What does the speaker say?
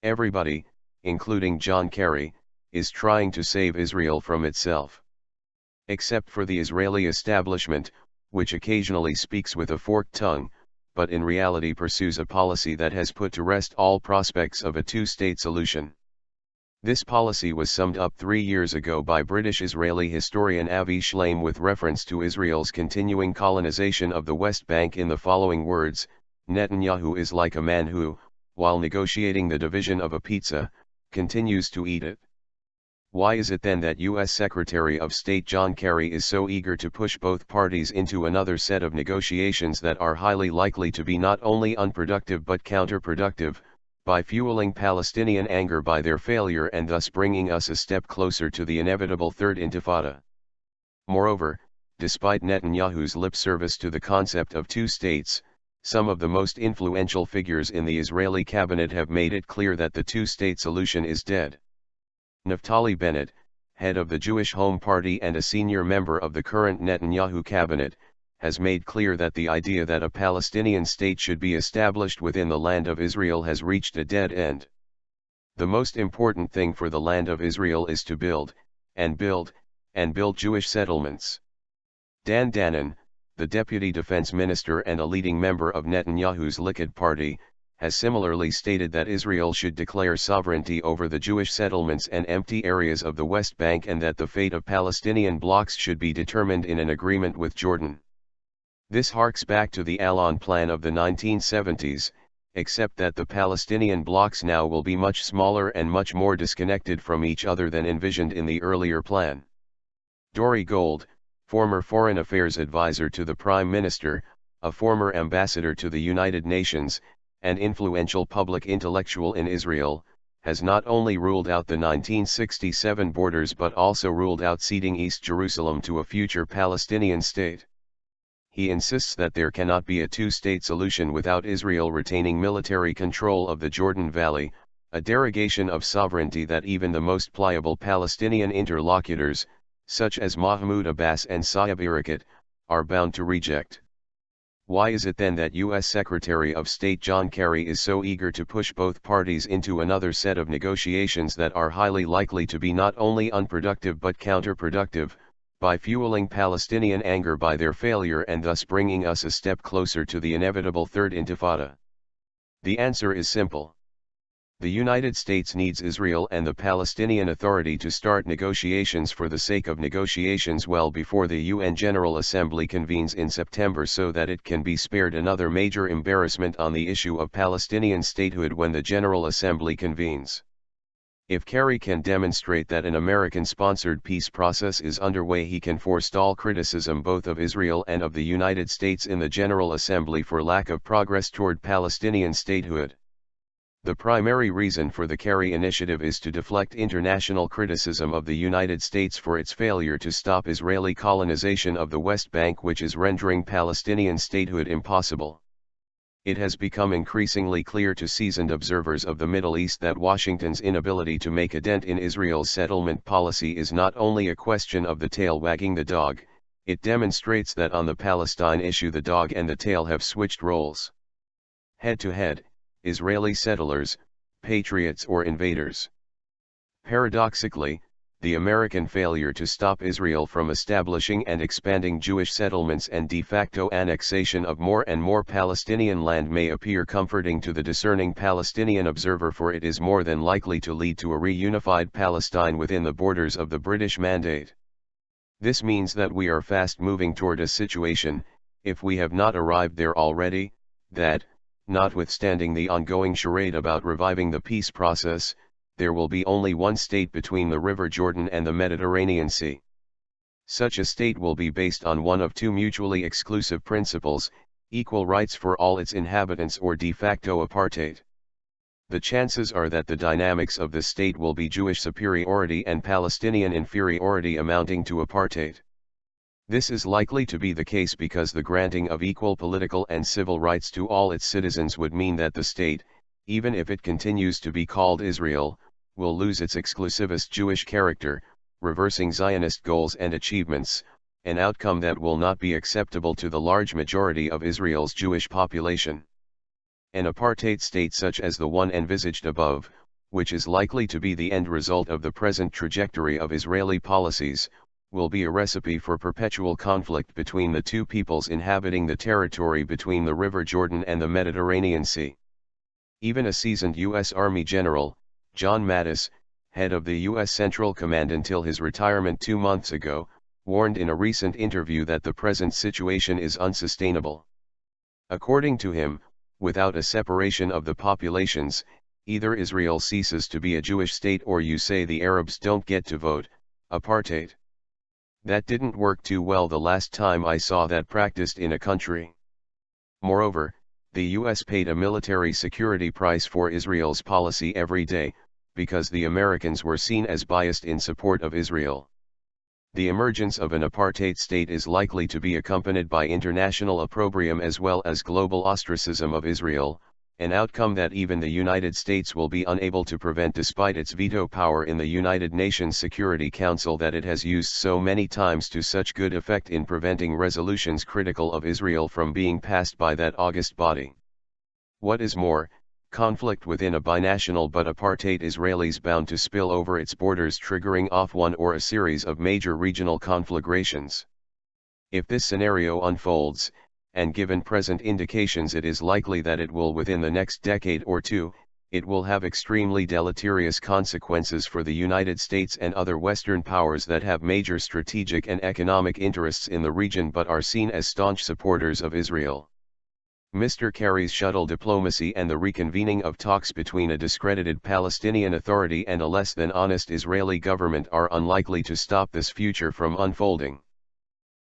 Everybody, including John Kerry, is trying to save Israel from itself. Except for the Israeli establishment, which occasionally speaks with a forked tongue, but in reality pursues a policy that has put to rest all prospects of a two-state solution. This policy was summed up 3 years ago by British-Israeli historian Avi Shlaim with reference to Israel's continuing colonization of the West Bank in the following words: Netanyahu is like a man who, while negotiating the division of a pizza, continues to eat it. Why is it then that U.S. Secretary of State John Kerry is so eager to push both parties into another set of negotiations that are highly likely to be not only unproductive but counterproductive, by fueling Palestinian anger by their failure and thus bringing us a step closer to the inevitable third intifada? Moreover, despite Netanyahu's lip service to the concept of two states, some of the most influential figures in the Israeli cabinet have made it clear that the two-state solution is dead. Naftali Bennett, head of the Jewish Home Party and a senior member of the current Netanyahu cabinet, has made clear that the idea that a Palestinian state should be established within the land of Israel has reached a dead end. The most important thing for the land of Israel is to build Jewish settlements. Dan Danon, the deputy defense minister and a leading member of Netanyahu's Likud party, has similarly stated that Israel should declare sovereignty over the Jewish settlements and empty areas of the West Bank and that the fate of Palestinian blocks should be determined in an agreement with Jordan. This harks back to the Allon Plan of the 1970s, except that the Palestinian blocks now will be much smaller and much more disconnected from each other than envisioned in the earlier plan. Dori Gold, former foreign affairs advisor to the Prime Minister, a former ambassador to the United Nations, an influential public intellectual in Israel, has not only ruled out the 1967 borders but also ruled out ceding East Jerusalem to a future Palestinian state. He insists that there cannot be a two-state solution without Israel retaining military control of the Jordan Valley, a derogation of sovereignty that even the most pliable Palestinian interlocutors, such as Mahmoud Abbas and Saeb Erekat, are bound to reject. Why is it then that U.S. Secretary of State John Kerry is so eager to push both parties into another set of negotiations that are highly likely to be not only unproductive but counterproductive, by fueling Palestinian anger by their failure and thus bringing us a step closer to the inevitable third intifada? The answer is simple. The United States needs Israel and the Palestinian Authority to start negotiations for the sake of negotiations well before the UN General Assembly convenes in September so that it can be spared another major embarrassment on the issue of Palestinian statehood when the General Assembly convenes. If Kerry can demonstrate that an American-sponsored peace process is underway, he can forestall criticism both of Israel and of the United States in the General Assembly for lack of progress toward Palestinian statehood. The primary reason for the Kerry initiative is to deflect international criticism of the United States for its failure to stop Israeli colonization of the West Bank, which is rendering Palestinian statehood impossible. It has become increasingly clear to seasoned observers of the Middle East that Washington's inability to make a dent in Israel's settlement policy is not only a question of the tail wagging the dog, it demonstrates that on the Palestine issue the dog and the tail have switched roles. Head to head, Israeli settlers, patriots or invaders. Paradoxically, the American failure to stop Israel from establishing and expanding Jewish settlements and de facto annexation of more and more Palestinian land may appear comforting to the discerning Palestinian observer, for it is more than likely to lead to a reunified Palestine within the borders of the British Mandate. This means that we are fast moving toward a situation, if we have not arrived there already, that, notwithstanding the ongoing charade about reviving the peace process, there will be only one state between the River Jordan and the Mediterranean Sea. Such a state will be based on one of two mutually exclusive principles: equal rights for all its inhabitants or de facto apartheid. The chances are that the dynamics of the state will be Jewish superiority and Palestinian inferiority amounting to apartheid. This is likely to be the case because the granting of equal political and civil rights to all its citizens would mean that the state, even if it continues to be called Israel, will lose its exclusivist Jewish character, reversing Zionist goals and achievements, an outcome that will not be acceptable to the large majority of Israel's Jewish population. An apartheid state such as the one envisaged above, which is likely to be the end result of the present trajectory of Israeli policies, will be a recipe for perpetual conflict between the two peoples inhabiting the territory between the River Jordan and the Mediterranean Sea. Even a seasoned U.S. Army general, John Mattis, head of the U.S. Central Command until his retirement 2 months ago, warned in a recent interview that the present situation is unsustainable. According to him, without a separation of the populations, either Israel ceases to be a Jewish state or you say the Arabs don't get to vote, apartheid. That didn't work too well the last time I saw that practiced in a country. Moreover, the US paid a military security price for Israel's policy every day, because the Americans were seen as biased in support of Israel. The emergence of an apartheid state is likely to be accompanied by international opprobrium as well as global ostracism of Israel, an outcome that even the United States will be unable to prevent despite its veto power in the United Nations Security Council that it has used so many times to such good effect in preventing resolutions critical of Israel from being passed by that august body. What is more, conflict within a binational but apartheid Israel is bound to spill over its borders, triggering off one or a series of major regional conflagrations. If this scenario unfolds, and given present indications it is likely that it will within the next decade or two, it will have extremely deleterious consequences for the United States and other Western powers that have major strategic and economic interests in the region but are seen as staunch supporters of Israel. Mr. Kerry's shuttle diplomacy and the reconvening of talks between a discredited Palestinian Authority and a less than honest Israeli government are unlikely to stop this future from unfolding.